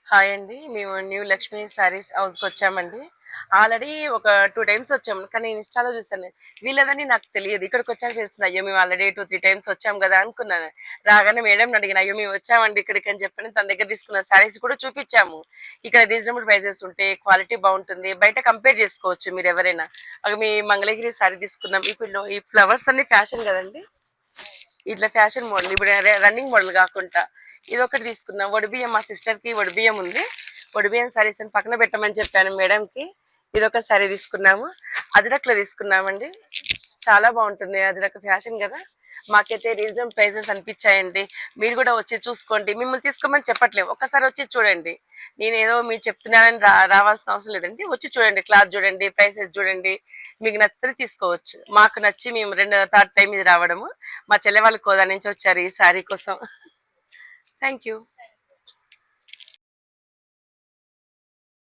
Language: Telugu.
హాయ్ అండి. మేము న్యూ లక్ష్మి శారీస్ హౌస్‌కొచ్చామండి. ఆల్రెడీ ఒక 2 టైమ్స్ వచ్చాము. కానీ ఇన్‌స్టాలో చూసాను. వీళ్ళదని నాకు తెలియదు. ఇక్కడికొచ్చాక తెలిసింది. అయ్యో! మేము ఆల్రెడీ 2, 3 టైమ్స్ వచ్చాం గదా! అనుకున్నాను. రాగానే మేడంని అడిగాను. అయ్యో! మేము వచ్చామండి ఇక్కడికి అని చెప్పని తన దగ్గర తీసుకున్న శారీస్ కూడా చూపిచ్చాము. ఇక్కడ రీజనబుల్ ప్రైసెస్ ఉంటాయి. క్వాలిటీ బావుంటుంది. బయట కంపేర్ చేసుకోవచ్చు మీరెవరైనా. మీ మంగళగిరి శారీ తీసుకున్నాం. ఇప్పుడు ఈ ఫ్లవర్స్ అన్నీ ఫ్యాషన్ గదండీ! ఇట్లా ఫ్యాషన్ మోడల్ ఇప్పుడు రన్నింగ్ మోడల్ కాకుండా ఇదొకటి తీసుకున్నాం. వడిబియ్యం మా సిస్టర్కి వడిబియ్యం ఉంది. వడిబియ్యం సారీస్ అని పక్కన పెట్టమని చెప్పాను మేడంకి. ఇదొక సారీ తీసుకున్నాము. అజరక్లో తీసుకున్నామండి. చాలా బాగుంటుంది. అజరక్ ఫ్యాషన్ కదా. మాకైతే రీజనబుల్ ప్రైసెస్ అనిపించాయండి. మీరు కూడా వచ్చి చూసుకోండి. మిమ్మల్ని తీసుకోమని చెప్పట్లేము. ఒక్కసారి వచ్చి చూడండి. నేను ఏదో మీరు చెప్తున్నానని రావాల్సిన అవసరం లేదండి. వచ్చి చూడండి. క్లాత్ చూడండి, ప్రైసెస్ చూడండి. మీకు నచ్చితే తీసుకోవచ్చు. మాకు నచ్చి మేము 2వ, 3rd టైం ఇది రావడము. మా చెల్లె వాళ్ళు కోదా నుంచి వచ్చారు ఈ శారీ కోసం. Thank you.